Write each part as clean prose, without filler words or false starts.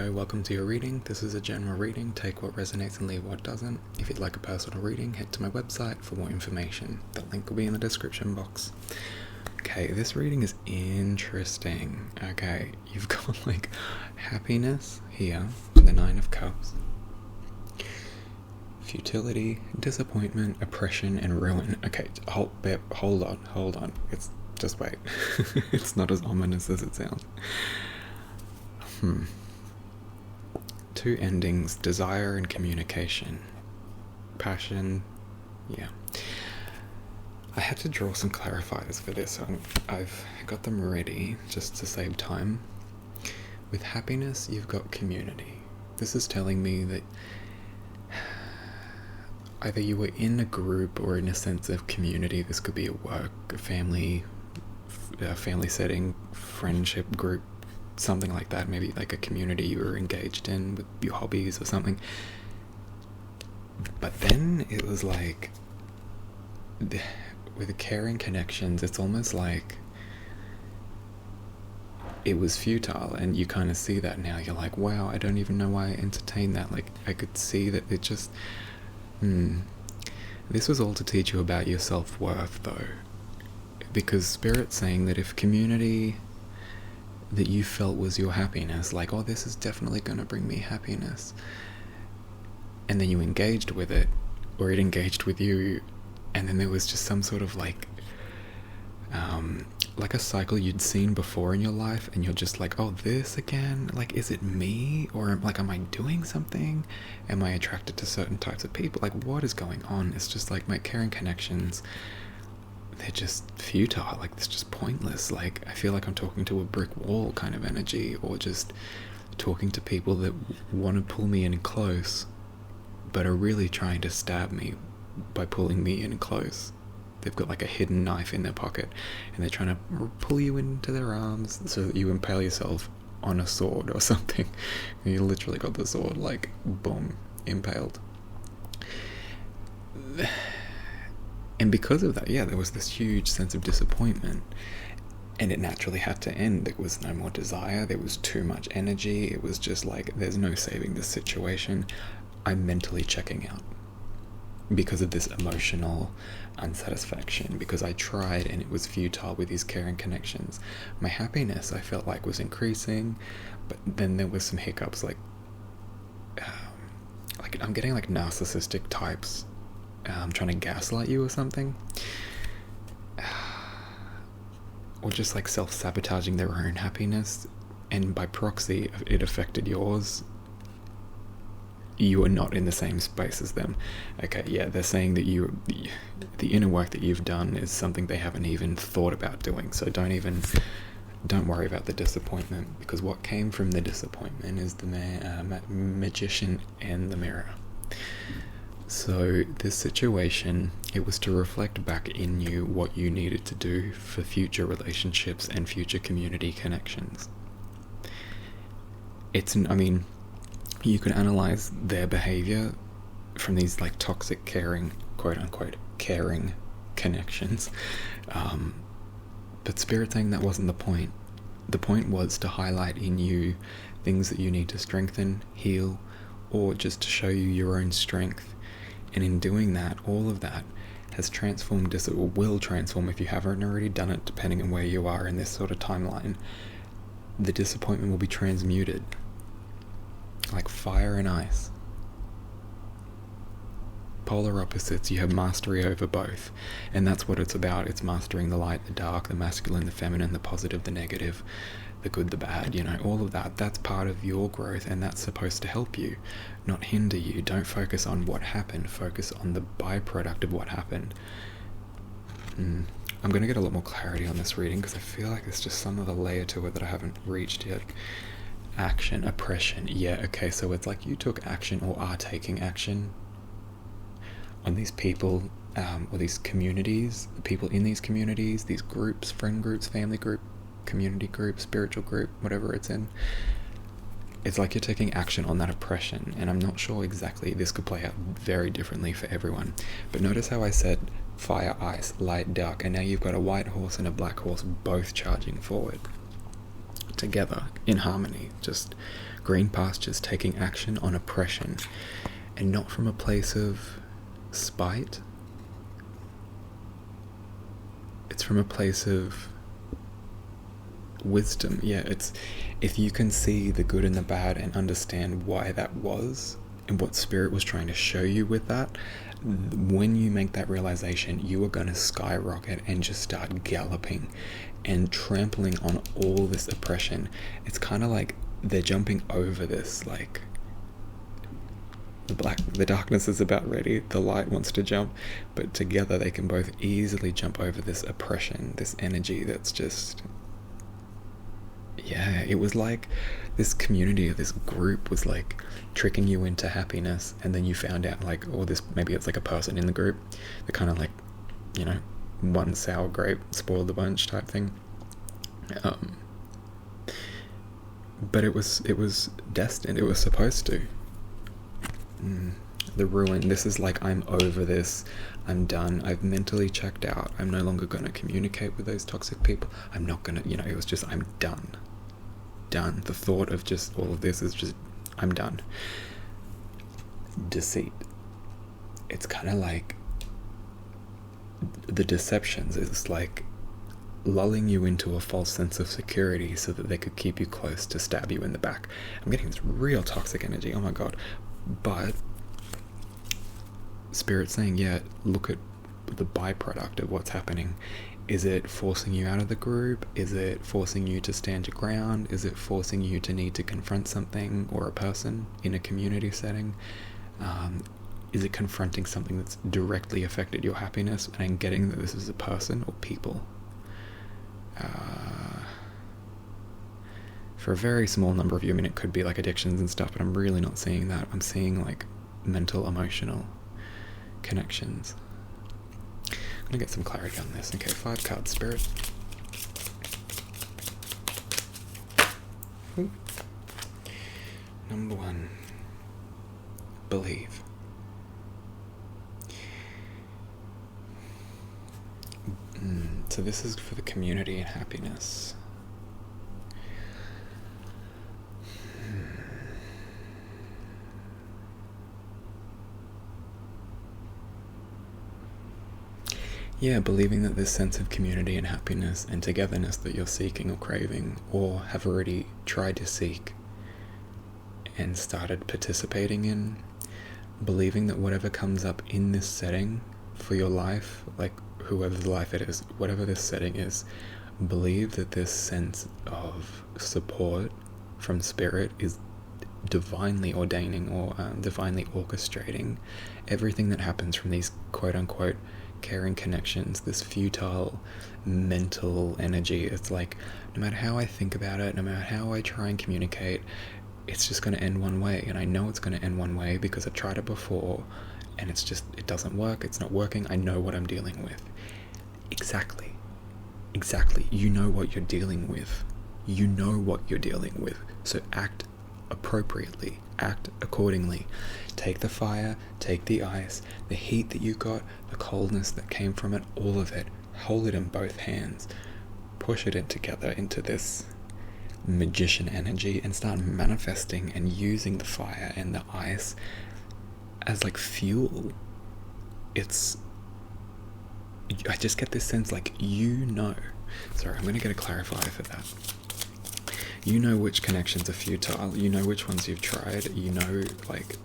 yo, welcome to your reading. This is a general reading. Take what resonates and leave what doesn't. If you'd like a personal reading, head to my website for more information. The link will be in the description box. Okay, this reading is interesting. Okay, you've got like happiness here, the Nine of Cups, futility, disappointment, oppression, and ruin. Okay, hold on. It's just wait. It's not as ominous as it sounds. Two endings, desire and communication. Passion, yeah. I had to draw some clarifiers for this, so I've got them ready just to save time. With happiness, you've got community. This is telling me that either you were in a group or in a sense of community. This could be a work, a family setting, friendship group, something like that. Maybe like a community you were engaged in with your hobbies or something. But then it was like, with the caring connections, it's almost like it was futile, and you kind of see that now. You're like, wow, I don't even know why I entertained that. Like, I could see that it just this was all to teach you about your self-worth, though, because Spirit's saying that if community that you felt was your happiness, like, oh, this is definitely going to bring me happiness, and then you engaged with it, or it engaged with you, and then there was just some sort of like a cycle you'd seen before in your life, and you're just like, oh, this again? Like, is it me? Or like, am I doing something? Am I attracted to certain types of people? Like, what is going on? It's just like my caring connections, they're just futile. Like, it's just pointless. Like, I feel like I'm talking to a brick wall kind of energy, or just talking to people that want to pull me in close but are really trying to stab me by pulling me in close. They've got like a hidden knife in their pocket, and they're trying to pull you into their arms so that you impale yourself on a sword or something. And you literally got the sword, like, boom, impaled. And because of that, yeah, there was this huge sense of disappointment, and it naturally had to end. There was no more desire, there was too much energy. It was just like, there's no saving this situation. I'm mentally checking out because of this emotional unsatisfaction, because I tried and it was futile with these caring connections. My happiness, I felt like, was increasing, but then there was some hiccups, like I'm getting like narcissistic types trying to gaslight you or something, or just like self-sabotaging their own happiness, and by proxy it affected yours. You are not in the same space as them. Okay, yeah, they're saying that the inner work that you've done is something they haven't even thought about doing. So don't worry about the disappointment, because what came from the disappointment is the magician and the mirror. So this situation, it was to reflect back in you what you needed to do for future relationships and future community connections. You can analyze their behavior from these like toxic caring, quote unquote, caring connections. But Spirit saying that wasn't the point. The point was to highlight in you things that you need to strengthen, heal, or just to show you your own strength. And in doing that, all of that has transformed, or will transform if you haven't already done it, depending on where you are in this sort of timeline. The disappointment will be transmuted. Like fire and ice. Polar opposites, you have mastery over both. And that's what it's about. It's mastering the light, the dark, the masculine, the feminine, the positive, the negative, the good, the bad, all of that. That's part of your growth, and that's supposed to help you, not hinder you. Don't focus on what happened. Focus on the byproduct of what happened. I'm going to get a lot more clarity on this reading, because I feel like there's just some other layer to it that I haven't reached yet. Action, oppression. Yeah, okay, so it's like you took action, or are taking action on these people, or these communities, the people in these communities, these groups, friend groups, family group, community group, spiritual group, whatever it's in. It's like you're taking action on that oppression, and I'm not sure exactly, this could play out very differently for everyone. But notice how I said fire, ice, light, dark, and now you've got a white horse and a black horse both charging forward. together in harmony, just green pastures taking action on oppression, and not from a place of spite. It's from a place of wisdom. Yeah, it's if you can see the good and the bad and understand why that was and what spirit was trying to show you with that, when you make that realization, you are going to skyrocket and just start galloping and trampling on all this oppression. It's kind of like they're jumping over this, like the darkness is about ready, the light wants to jump, but together they can both easily jump over this oppression, this energy that's just, yeah, it was like this community, this group was like tricking you into happiness, and then you found out like, oh, this, maybe it's like a person in the group, they're kind of like, you know, one sour grape spoiled the bunch type thing. But it was destined, it was supposed to. The ruin, this is like, I'm over this, I'm done, I've mentally checked out, I'm no longer going to communicate with those toxic people, I'm not going to, you know, it was just, I'm done. The thought of just all of this is just, I'm done. Deceit. It's kind of like the deceptions. It's like lulling you into a false sense of security so that they could keep you close to stab you in the back. I'm getting this real toxic energy, oh my god. But Spirit's saying, yeah, look at the byproduct of what's happening. Is it forcing you out of the group? Is it forcing you to stand your ground? Is it forcing you to need to confront something or a person in a community setting? Is it confronting something that's directly affected your happiness? And I'm getting that this is a person or people. For a very small number of you, I mean, it could be like addictions and stuff, but I'm really not seeing that. I'm seeing like mental, emotional connections. I'm gonna get some clarity on this. Okay, 5 cards, Spirit. Ooh. Number 1, believe. So this is for the community and happiness. Yeah, believing that this sense of community and happiness and togetherness that you're seeking or craving, or have already tried to seek and started participating in, believing that whatever comes up in this setting for your life, like whoever the life it is, whatever this setting is, believe that this sense of support from Spirit is divinely ordaining or divinely orchestrating everything that happens from these quote-unquote caring connections, this futile mental energy. It's like, no matter how I think about it, no matter how I try and communicate, it's just going to end one way, and I know it's going to end one way because I've tried it before, and it's just, it doesn't work, it's not working, I know what I'm dealing with. Exactly. You know what you're dealing with. So act appropriately, act accordingly. Take the fire, take the ice, the heat that you got, the coldness that came from it, all of it, hold it in both hands, push it in together into this magician energy, and start manifesting and using the fire and the ice as like fuel. I just get this sense like, sorry, I'm going to get a clarifier for that. You know which connections are futile, you know which ones you've tried, you know, like,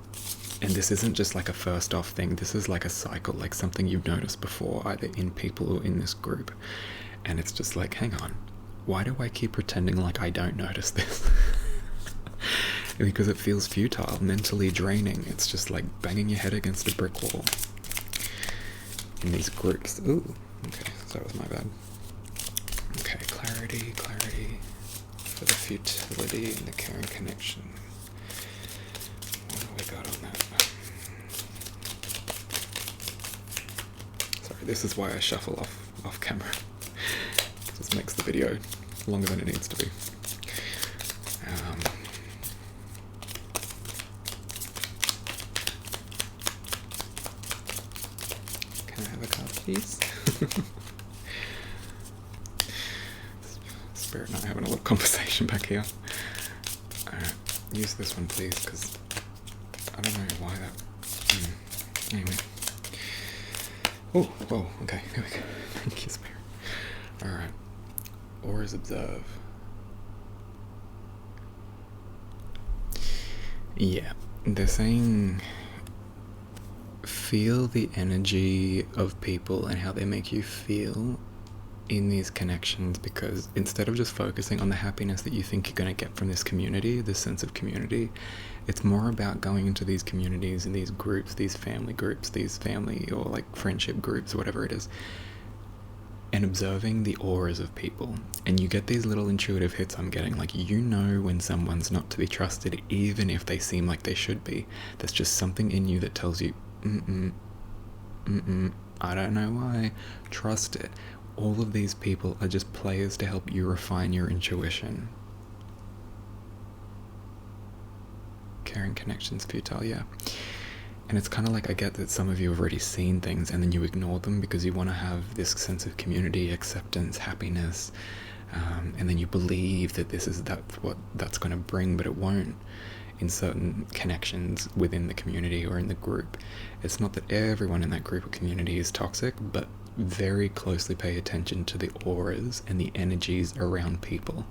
and this isn't just like a first off thing, this is like a cycle, like something you've noticed before, either in people or in this group, and it's just like, hang on, why do I keep pretending like I don't notice this? Because it feels futile, mentally draining. It's just like banging your head against a brick wall in these groups. Ooh, okay, so that was my bad. Okay, clarity for the futility and the caring connection. What do we got on that? Sorry, this is why I shuffle off camera. It just makes the video longer than it needs to be. Can I have a card, please? Spirit and I are having a little conversation back here. Alright, use this one please, because I don't know why that... Anyway. Oh, whoa, okay, here we go. Thank you, Spirit. Alright. Auras observe. Yeah, they're saying feel the energy of people and how they make you feel in these connections, because instead of just focusing on the happiness that you think you're going to get from this community, this sense of community, it's more about going into these communities and these groups, these family groups, these family or like friendship groups, whatever it is, and observing the auras of people. And you get these little intuitive hits I'm getting, like you know when someone's not to be trusted, even if they seem like they should be. There's just something in you that tells you, I don't know why, trust it. All of these people are just players to help you refine your intuition. Caring connections futile, yeah. And it's kind of like, I get that some of you have already seen things and then you ignore them because you want to have this sense of community, acceptance, happiness, and then you believe that that's what that's going to bring, but it won't in certain connections within the community or in the group. It's not that everyone in that group or community is toxic, but very closely pay attention to the auras and the energies around people.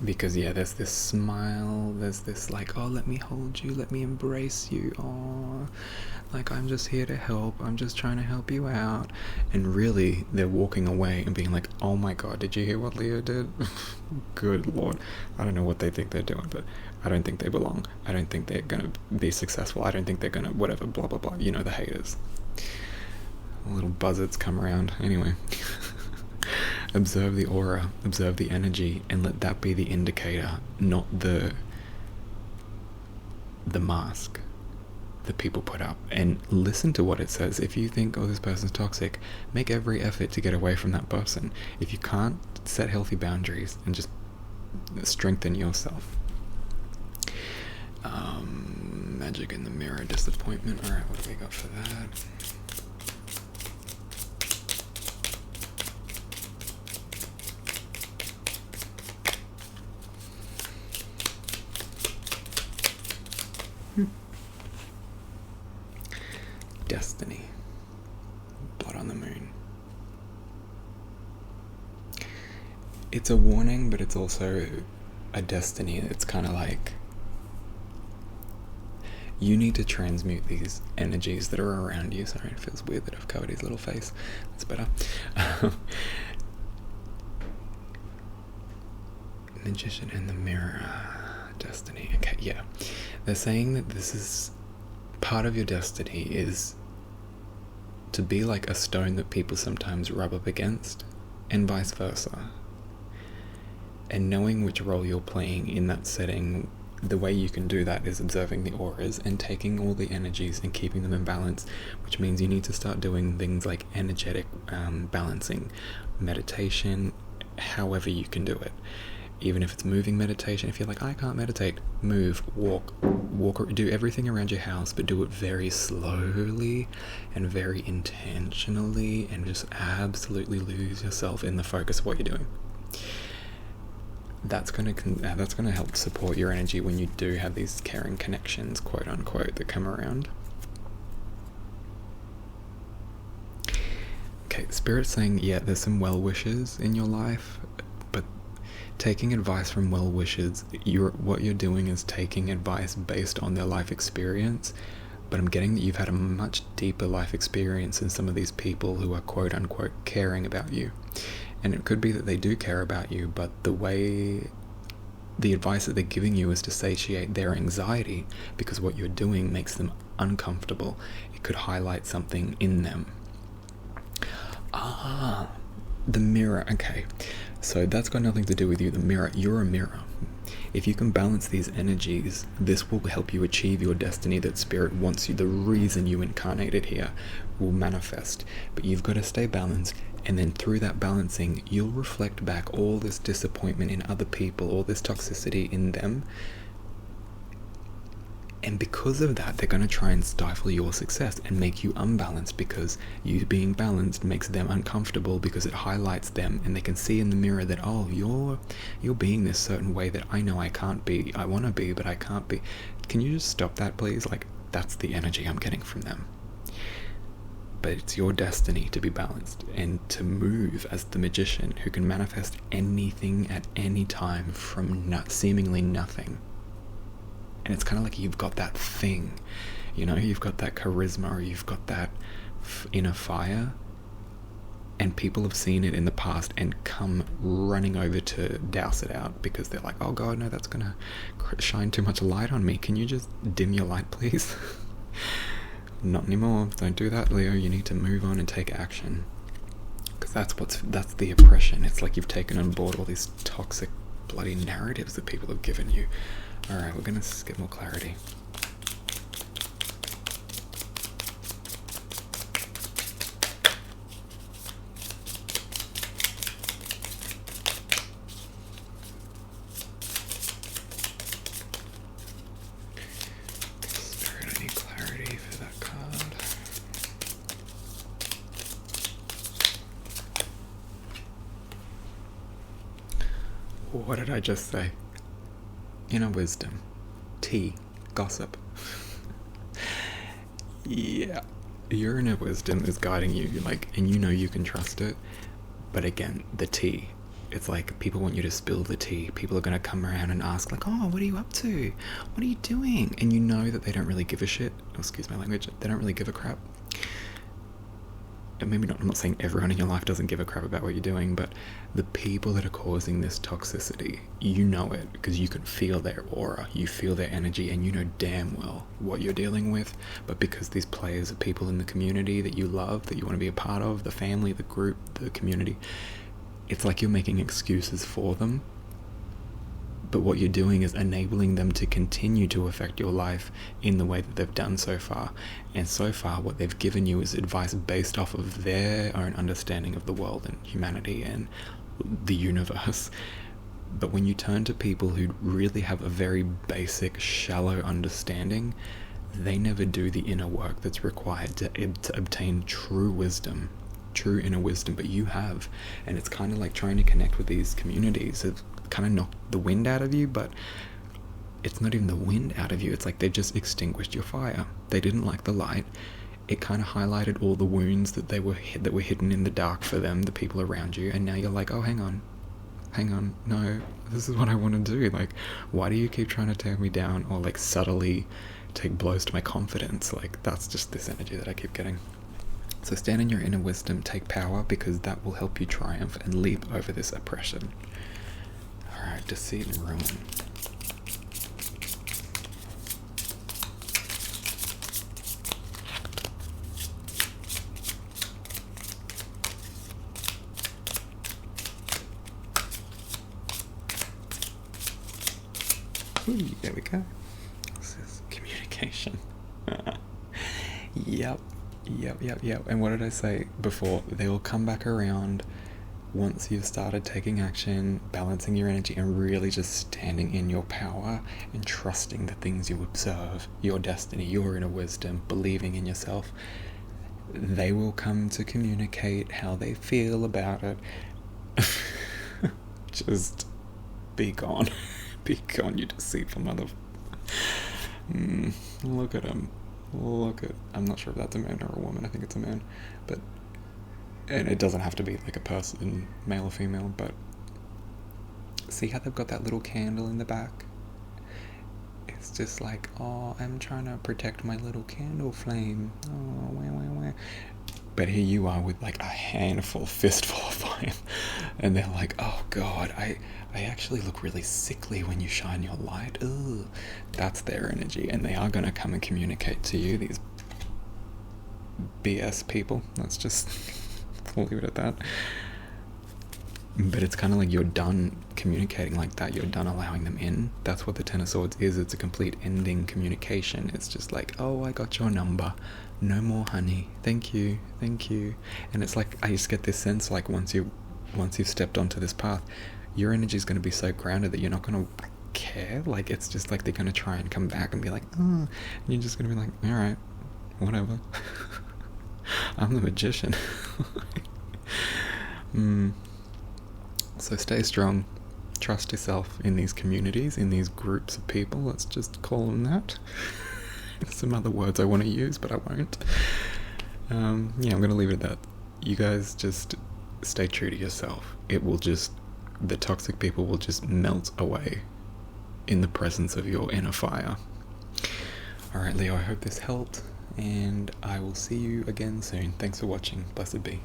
Because yeah, there's this smile, there's this like, oh, let me hold you, let me embrace you, oh, like I'm just here to help, I'm just trying to help you out. And really they're walking away and being like, oh my god, did you hear what Leo did? Good lord. I don't know what they think they're doing, but I don't think they belong. I don't think they're gonna be successful. I don't think they're gonna whatever, blah blah blah, you know, the haters. Little buzzards come around. Anyway. Observe the aura, observe the energy, and let that be the indicator, not the mask that people put up. And listen to what it says. If you think, oh, this person's toxic, make every effort to get away from that person. If you can't, set healthy boundaries and just strengthen yourself. Magic in the mirror, disappointment. Alright, what do we got for that? Destiny. Blood on the moon. It's a warning, but it's also a destiny. It's kind of like you need to transmute these energies that are around you. Sorry, it feels weird that I've covered his little face. That's better. Magician in the mirror. Destiny. Okay, yeah. They're saying that this is part of your destiny is to be like a stone that people sometimes rub up against, and vice versa. And knowing which role you're playing in that setting, the way you can do that is observing the auras and taking all the energies and keeping them in balance, which means you need to start doing things like energetic balancing, meditation, however you can do it. Even if it's moving meditation, if you're like, I can't meditate, move, walk, do everything around your house, but do it very slowly and very intentionally, and just absolutely lose yourself in the focus of what you're doing. That's gonna help support your energy when you do have these caring connections, quote unquote, that come around. Okay, Spirit's saying, yeah, there's some well wishes in your life, but taking advice from well wishers, what you're doing is taking advice based on their life experience, but I'm getting that you've had a much deeper life experience than some of these people who are quote unquote caring about you. And it could be that they do care about you, but the advice that they're giving you is to satiate their anxiety, because what you're doing makes them uncomfortable. It could highlight something in them. The mirror. Okay, so that's got nothing to do with you. The mirror. You're a mirror. If you can balance these energies, this will help you achieve your destiny that Spirit wants you. The reason you incarnated here will manifest. But you've got to stay balanced, and then through that balancing, you'll reflect back all this disappointment in other people, all this toxicity in them, And because of that, they're going to try and stifle your success and make you unbalanced, because you being balanced makes them uncomfortable, because it highlights them and they can see in the mirror that, oh, you're being this certain way that I know I can't be. I want to be, but I can't be. Can you just stop that, please? Like, that's the energy I'm getting from them. But it's your destiny to be balanced and to move as the magician who can manifest anything at any time from seemingly nothing. And it's kind of like you've got that thing, you know, you've got that charisma, or you've got that inner fire, and people have seen it in the past and come running over to douse it out, because they're like, oh God, no, that's gonna shine too much light on me. Can you just dim your light, please? Not anymore. Don't do that, Leo. You need to move on and take action, because that's the oppression. It's like you've taken on board all these toxic bloody narratives that people have given you. Alright, we're gonna get more clarity. Spirit, I need clarity for that card. What did I just say? Inner wisdom, tea, gossip. Yeah, your inner wisdom is guiding you, like, and you know you can trust it. But again, the tea, it's like people want you to spill the tea. People are going to come around and ask, like, oh, what are you up to? What are you doing? And you know that they don't really give a shit. Oh, excuse my language. They don't really give a crap. And maybe not, I'm not saying everyone in your life doesn't give a crap about what you're doing, but the people that are causing this toxicity, you know it, because you can feel their aura, you feel their energy, and you know damn well what you're dealing with. But because these players are people in the community that you love, that you want to be a part of, the family, the group, the community, it's like you're making excuses for them. But what you're doing is enabling them to continue to affect your life in the way that they've done so far. And so far, what they've given you is advice based off of their own understanding of the world and humanity and the universe. But when you turn to people who really have a very basic, shallow understanding, they never do the inner work that's required to obtain true wisdom, true inner wisdom. But you have. And it's kind of like trying to connect with these communities. It's kind of knocked the wind out of you, but it's not even the wind out of you. It's like they just extinguished your fire. They didn't like the light. It kind of highlighted all the wounds that were hidden in the dark for them, the people around you. And now you're like, oh, hang on, no, this is what I want to do. Like, why do you keep trying to tear me down, or like subtly take blows to my confidence? Like, that's just this energy that I keep getting. So stand in your inner wisdom, take power, because that will help you triumph and leap over this oppression. Alright, deceit and ruin. Ooh, there we go. This is communication. Yep. And what did I say before? They will come back around once you've started taking action, balancing your energy, and really just standing in your power and trusting the things you observe, your destiny, your inner wisdom, believing in yourself. They will come to communicate how they feel about it. Just be gone. Be gone, you deceitful mother. Look at him. I'm not sure if that's a man or a woman. I think it's a man. And it doesn't have to be like a person, male or female, but see how they've got that little candle in the back? It's just like, oh, I'm trying to protect my little candle flame. Oh, wah. But here you are with like a fistful of fire. And they're like, oh God, I actually look really sickly when you shine your light. Ugh. That's their energy. And they are going to come and communicate to you, these BS people. Let's just leave it at that. But it's kind of like you're done communicating like that. You're done allowing them in. That's what the Ten of Swords is. It's a complete ending communication. It's just like, oh, I got your number. No more, honey. Thank you. And it's like, I just get this sense like once you've stepped onto this path, your energy is going to be so grounded that you're not going to care. Like, it's just like they're gonna try and come back and be like, oh, and you're just gonna be like, alright, whatever. I'm the magician. So stay strong, trust yourself in these communities, in these groups of people, let's just call them that. There's some other words I want to use, but I won't. Yeah, I'm gonna leave it at that. You guys just stay true to yourself. The toxic people will just melt away in the presence of your inner fire. Alright, Leo, I hope this helped, and I will see you again soon. Thanks for watching. Blessed be.